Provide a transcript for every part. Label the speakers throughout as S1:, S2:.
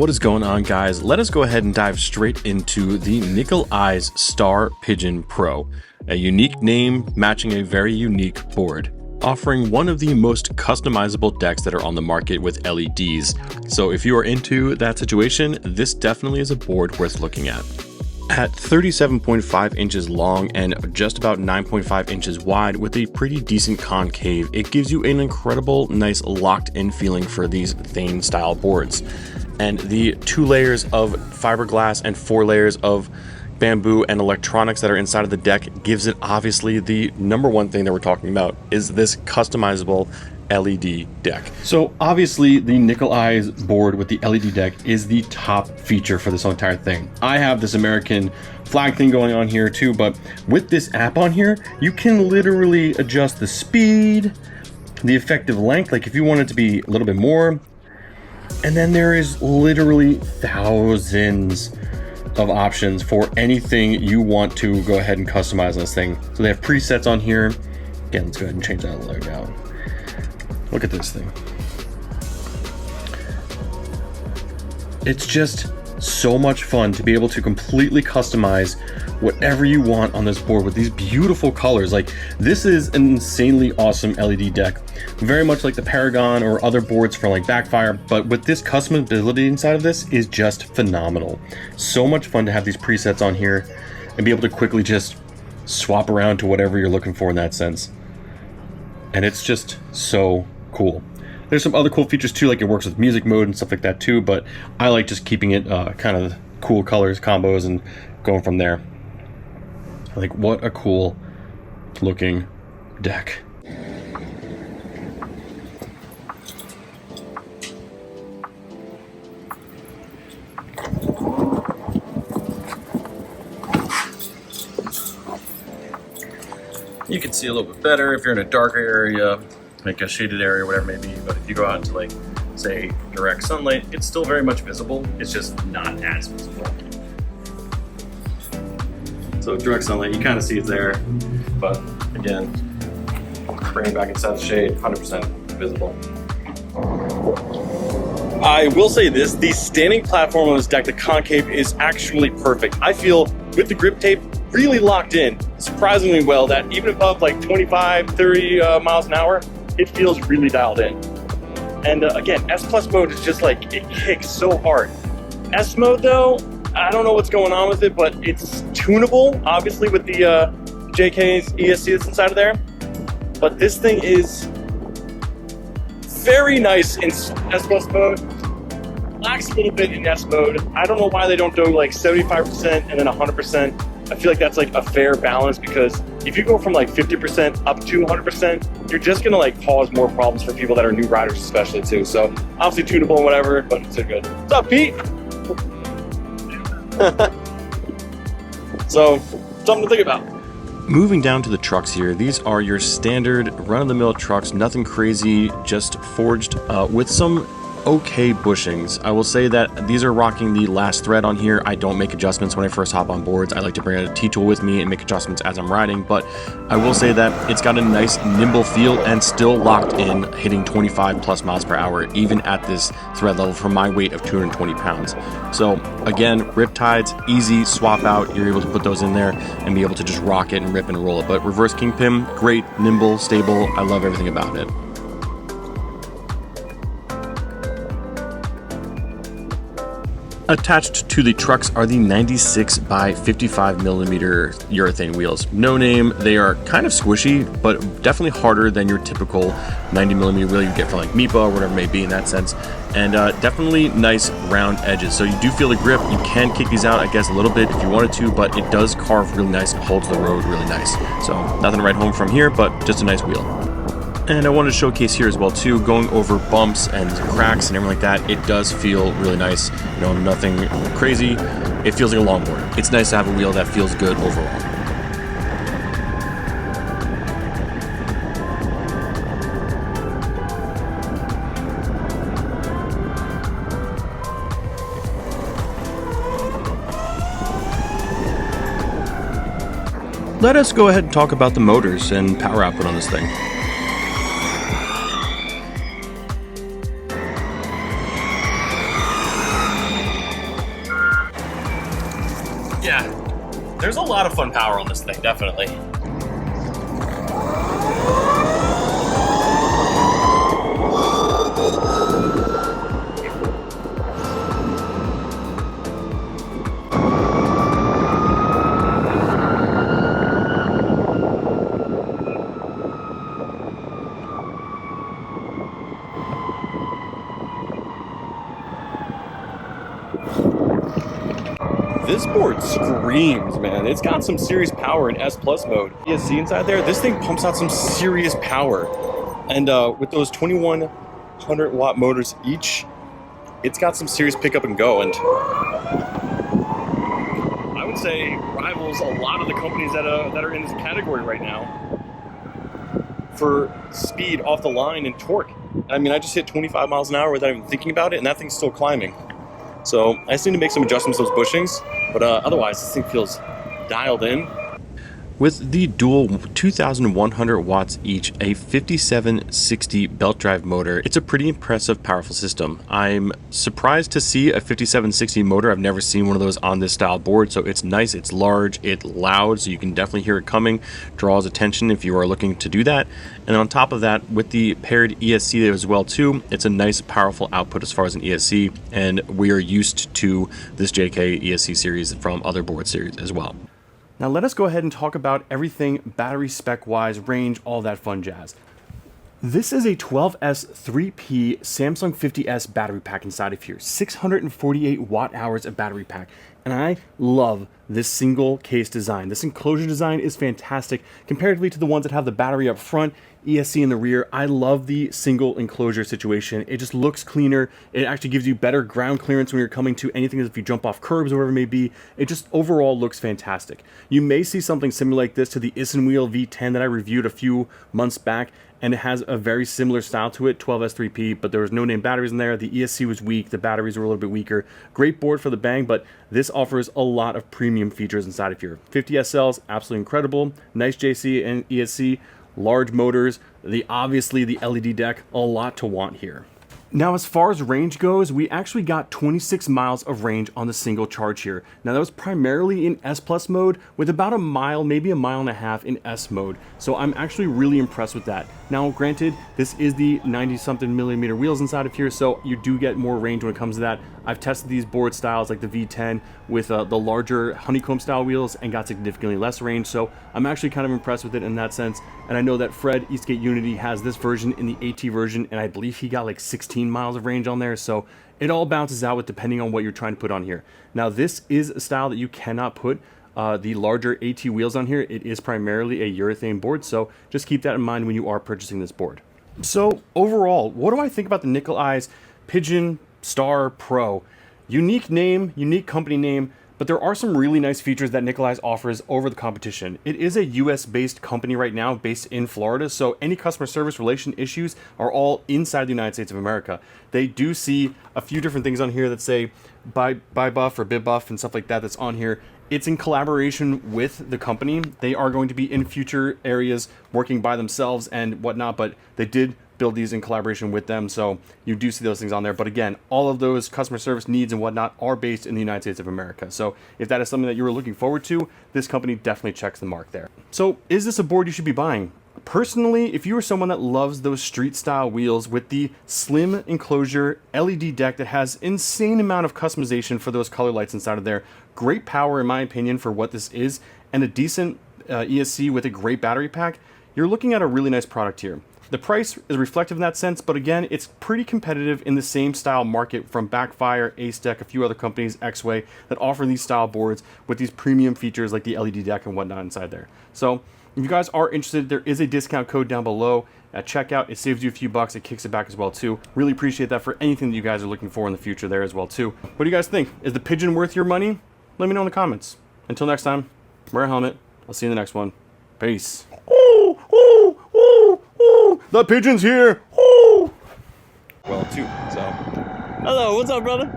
S1: What is going on, guys? Let us go ahead and dive straight into the Eyes Star Pigeon Pro, a unique name matching a very unique board, offering one of the most customizable decks that are on the market with LEDs. So if you are into that situation, this definitely is a board worth looking at. At 37.5 inches long and just about 9.5 inches wide with a pretty decent concave, it gives you an incredible, nice locked-in feeling for these Thane style boards. And the 2 layers of fiberglass and 4 layers of bamboo and electronics that are inside of the deck gives it obviously the number one thing that we're talking about is this customizable LED deck. So obviously the Nickel Eyes board with the LED deck is the top feature for this whole entire thing. I have this American flag thing going on here too, but with this app on here, you can literally adjust the speed, the effective length, like if you want it to be a little bit more. And then there is literally thousands of options for anything you want to go ahead and customize on this thing. So they have presets on here. Again, let's go ahead and change that logo down. Look at this thing. It's just so much fun to be able to completely customize whatever you want on this board with these beautiful colors. Like, this is an insanely awesome LED deck, very much like the Paragon or other boards for like Backfire, but with this customizability inside of this is just phenomenal. So much fun to have these presets on here and be able to quickly just swap around to whatever you're looking for in that sense. And it's just so cool. There's some other cool features too, like it works with music mode and stuff like that too, but I like just keeping it kind of cool colors, combos, and going from there. Like, what a cool looking deck. You can see a little bit better if you're in a darker area, like a shaded area, whatever it may be. But if you go out into, like, say, direct sunlight, it's still very much visible. It's just not as visible. So direct sunlight, you kind of see it there, but again, bringing it back inside the shade, 100% visible. I will say this, the standing platform on this deck, the concave, is actually perfect. I feel with the grip tape really locked in surprisingly well, that even above like 25, 30 miles an hour, it feels really dialed in. And again, S Plus mode is just like, it kicks so hard. S mode though, I don't know what's going on with it, but it's tunable, obviously, with the JK's ESC that's inside of there. But this thing is very nice in S Plus mode, lacks a little bit in S mode. I don't know why they don't do like 75% and then 100%. I feel like that's like a fair balance, because if you go from like 50% up to 100%, you're just gonna like cause more problems for people that are new riders especially too. So obviously tunable and whatever, but it's good. What's up, Pete? So, something to think about. Moving down to the trucks here, these are your standard run-of-the-mill trucks, nothing crazy, just forged with some okay bushings. I will say that these are rocking the last thread on here. I don't make adjustments when I first hop on boards. I like to bring a T-tool with me and make adjustments as I'm riding, but I will say that it's got a nice nimble feel and still locked in, hitting 25 plus miles per hour, even at this thread level for my weight of 220 pounds. So again, riptides, easy swap out. You're able to put those in there and be able to just rock it and rip and roll it. But reverse kingpin, great, nimble, stable. I love everything about it. Attached to the trucks are the 96 by 55 millimeter urethane wheels. No name, they are kind of squishy, but definitely harder than your typical 90 millimeter wheel you get from like MIPA or whatever it may be in that sense. And definitely nice round edges. So you do feel the grip. You can kick these out, I guess, a little bit if you wanted to, but it does carve really nice and holds the road really nice. So nothing to write home from here, but just a nice wheel. And I wanted to showcase here as well too, going over bumps and cracks and everything like that, it does feel really nice. You know, nothing crazy. It feels like a longboard. It's nice to have a wheel that feels good overall. Let us go ahead and talk about the motors and power output on this thing. lot of fun power on this thing, definitely. This board screams, man. It's got some serious power in S Plus mode. You see inside there, this thing pumps out some serious power. And with those 2100 watt motors each, it's got some serious pickup and go. And I would say rivals a lot of the companies that are in this category right now for speed off the line and torque. I mean, I just hit 25 miles an hour without even thinking about it, and that thing's still climbing. So I just need to make some adjustments to those bushings, but otherwise this thing feels dialed in. With the dual 2,100 watts each, a 5760 belt drive motor, it's a pretty impressive, powerful system. I'm surprised to see a 5760 motor. I've never seen one of those on this style board, so it's nice, it's large, it's loud, so you can definitely hear it coming, draws attention if you are looking to do that. And on top of that, with the paired ESC as well too, it's a nice, powerful output as far as an ESC, and we are used to this JK ESC series from other board series as well. Now let us go ahead and talk about everything battery spec wise, range, all that fun jazz. This is a 12S 3P Samsung 50S battery pack inside of here, 648 watt hours of battery pack. And I love this single case design. This enclosure design is fantastic comparatively to the ones that have the battery up front, ESC in the rear. I love the single enclosure situation. It just looks cleaner. It actually gives you better ground clearance when you're coming to anything, if you jump off curbs or whatever it may be. It just overall looks fantastic. You may see something similar like this to the Issenwheel V10 that I reviewed a few months back, and it has a very similar style to it, 12S3P, but there was no name batteries in there. The ESC was weak, the batteries were a little bit weaker. Great board for the bang, but this offers a lot of premium features inside of here. 50S cells, absolutely incredible. Nice JC and ESC, large motors, obviously the LED deck, a lot to want here. Now, as far as range goes, we actually got 26 miles of range on the single charge here. Now, that was primarily in S Plus mode with about a mile, maybe a mile and a half in S mode. So I'm actually really impressed with that. Now, granted, this is the 90-something millimeter wheels inside of here, so you do get more range when it comes to that. I've tested these board styles like the V10 with the larger honeycomb style wheels and got significantly less range, so I'm actually kind of impressed with it in that sense. And I know that Fred, Eastgate Unity, has this version in the AT version, and I believe he got like 16 miles of range on there, so it all bounces out with depending on what you're trying to put on here. Now, this is a style that you cannot put the larger AT wheels on here. It is primarily a urethane board, so just keep that in mind when you are purchasing this board. So overall, what do I think about the Nickel Eyes Pigeon Star Pro? Unique name, unique company name, but there are some really nice features that Nickel Eyes offers over the competition. It is a US based company right now, based in Florida, so any customer service relation issues are all inside the United States of America. They do see a few different things on here that say buy buff or bib buff and stuff like that that's on here. It's in collaboration with the company. They are going to be in future areas working by themselves and whatnot, but they did build these in collaboration with them, so you do see those things on there. But again, all of those customer service needs and whatnot are based in the United States of America. So if that is something that you were looking forward to, this company definitely checks the mark there. So is this a board you should be buying? Personally, if you are someone that loves those street style wheels with the slim enclosure LED deck that has insane amount of customization for those color lights inside of there, great power in my opinion for what this is, and a decent ESC with a great battery pack, you're looking at a really nice product here. The price is reflective in that sense, but again, it's pretty competitive in the same style market from Backfire, Ace Deck, a few other companies, X-Way, that offer these style boards with these premium features like the LED deck and whatnot inside there. So if you guys are interested, there is a discount code down below at checkout. It saves you a few bucks. It kicks it back as well too. Really appreciate that for anything that you guys are looking for in the future there as well too. What do you guys think? Is the Pigeon worth your money? Let me know in the comments. Until next time, wear a helmet. I'll see you in the next one. Peace. The Pigeon's here. Well, too. So, hello. What's up, brother?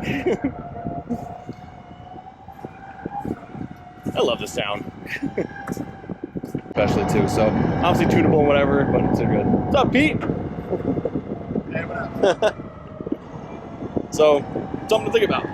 S1: I love this town. Especially too. So, obviously tunable and whatever, but it's so good. What's up, Pete? Hey, what up? So, something to think about.